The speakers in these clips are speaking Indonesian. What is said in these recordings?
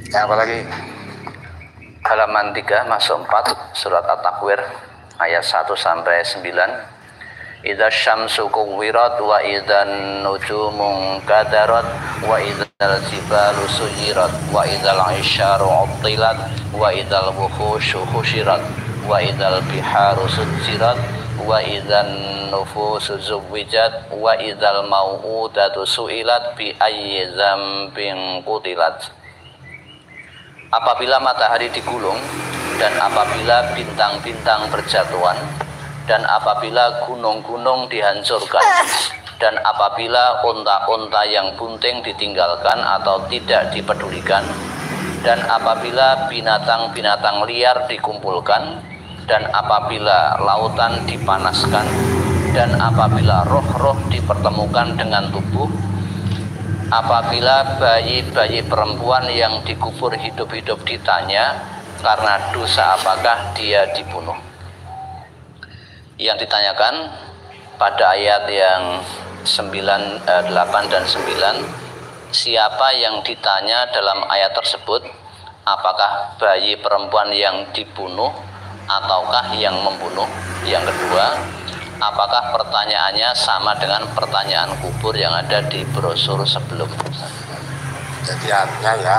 Ya, apalagi halaman 3 masuk 4 surat At-Takwir ayat 1 sampai 9. Idza syamsu kuwirat wa idzan nujumu kadarat wa idzal jibalu suyirat wa idzal isyaru uttilat wa idzal wuhushu husyirat wa idzal biharu sujirat wa idzan nufusu zuwijat wa idzal mau'udatu su'ilat bi ayyi dzambin qutilat. Apabila matahari digulung dan apabila bintang-bintang berjatuhan dan apabila gunung-gunung dihancurkan dan apabila unta-unta yang bunting ditinggalkan atau tidak dipedulikan dan apabila binatang-binatang liar dikumpulkan dan apabila lautan dipanaskan dan apabila roh-roh dipertemukan dengan tubuh, apabila bayi-bayi perempuan yang dikubur hidup-hidup ditanya karena dosa apakah dia dibunuh. Yang ditanyakan pada ayat yang 8 dan 9, siapa yang ditanya dalam ayat tersebut? Apakah bayi perempuan yang dibunuh ataukah yang membunuh? Yang kedua, apakah pertanyaannya sama dengan pertanyaan kubur yang ada di brosur sebelumnya? Jadi artinya ya,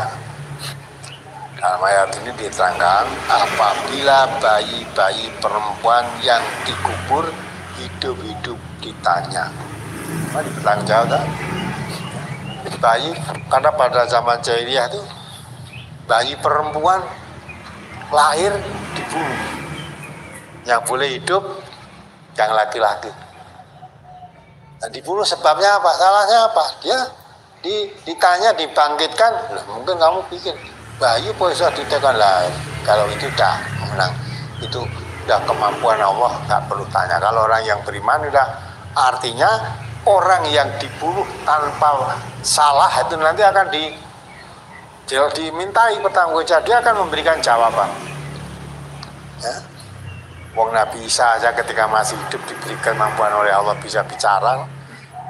dalam ayat ini diterangkan apabila bayi-bayi perempuan yang dikubur hidup-hidup ditanya. Nah, dipertanggungjawabkan. Bayi, karena pada zaman jahiliyah itu bayi perempuan lahir dibunuh. Yang boleh hidup yang laki-laki. Nah, dibunuh sebabnya apa? Salahnya apa? Dia ditanya, dibangkitkan. Loh, mungkin kamu pikir bayi bisa ditekan lah, kalau itu udah menang, itu udah kemampuan Allah, nggak perlu tanya. Kalau orang yang beriman udah, artinya orang yang dibunuh tanpa salah itu nanti akan dimintai pertanggungjawaban, dia akan memberikan jawaban. Ya. Wong Nabi Isa aja ketika masih hidup diberi kemampuan oleh Allah bisa bicara,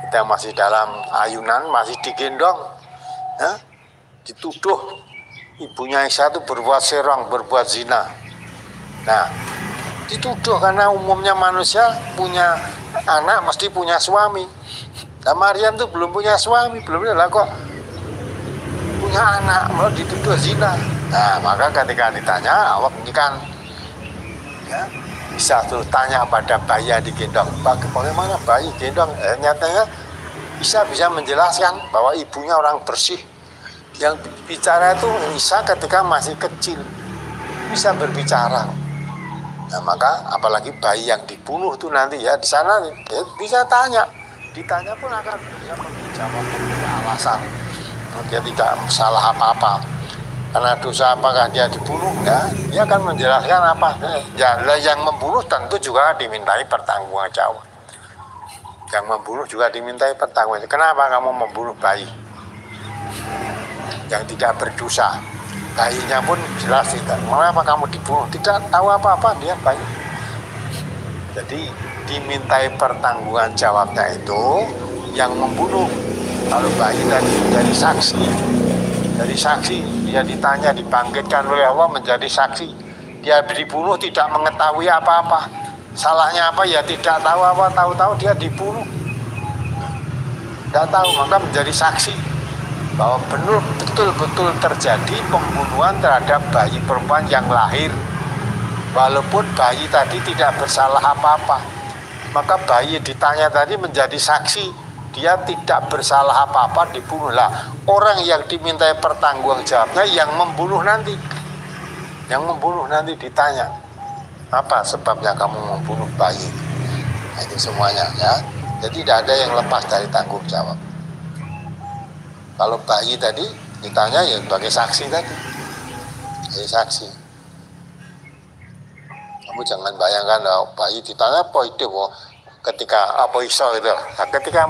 kita masih dalam ayunan, masih digendong, ya, dituduh ibunya Isa itu berbuat serong, berbuat zina. Nah, dituduh karena umumnya manusia punya anak mesti punya suami. Nah, Maryam itu belum punya suami, belum lah kok punya anak, malah dituduh zina. Nah, maka ketika ditanya, Allah bunyikan, ya, bisa terus tanya pada bayi yang digendong, bagaimana bayi gendong? Nyatanya bisa menjelaskan bahwa ibunya orang bersih. Yang bicara itu Isa ketika masih kecil, bisa berbicara. Nah, maka apalagi bayi yang dibunuh itu nanti ya di sana ya, bisa ditanya pun akan bisa menjawab alasan. Dia tidak salah apa-apa. Karena dosa apakah dia dibunuh? Ya, dia akan menjelaskan apa. Ya, yang membunuh tentu juga dimintai pertanggungjawaban. Yang membunuh juga dimintai pertanggungjawaban. Kenapa kamu membunuh bayi yang tidak berdosa? Bayinya pun jelas tidak. Mengapa kamu dibunuh? Tidak tahu apa-apa dia bayi. Jadi dimintai pertanggungan jawabnya itu yang membunuh. Kalau bayi tadi dari saksi dia ditanya, dibangkitkan oleh Allah menjadi saksi. Dia dibunuh tidak mengetahui apa-apa. Salahnya apa ya tidak tahu apa, tahu-tahu dia dibunuh. Tidak tahu, maka menjadi saksi bahwa betul-betul terjadi pembunuhan terhadap bayi perempuan yang lahir, walaupun bayi tadi tidak bersalah apa-apa. Maka bayi ditanya tadi menjadi saksi, dia tidak bersalah apa-apa, dibunuhlah. Orang yang dimintai pertanggungjawabnya yang membunuh nanti, ditanya, apa sebabnya kamu membunuh bayi? Nah, itu semuanya ya. Jadi tidak ada yang lepas dari tanggung jawab. Kalau bayi tadi ditanya ya sebagai saksi tadi, jadi saksi. Kamu jangan bayangkan bayi ditanya apa itu, ketika apa Isa itu. Nah, ketika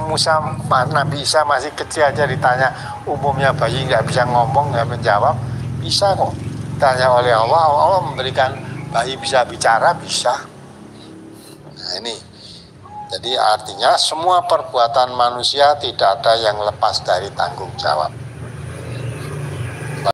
Nabi Isa masih kecil aja ditanya, umumnya bayi nggak bisa ngomong, nggak menjawab, bisa kok. Ditanya oleh Allah, Allah memberikan bayi bisa bicara, bisa. Nah ini. Jadi artinya semua perbuatan manusia tidak ada yang lepas dari tanggung jawab.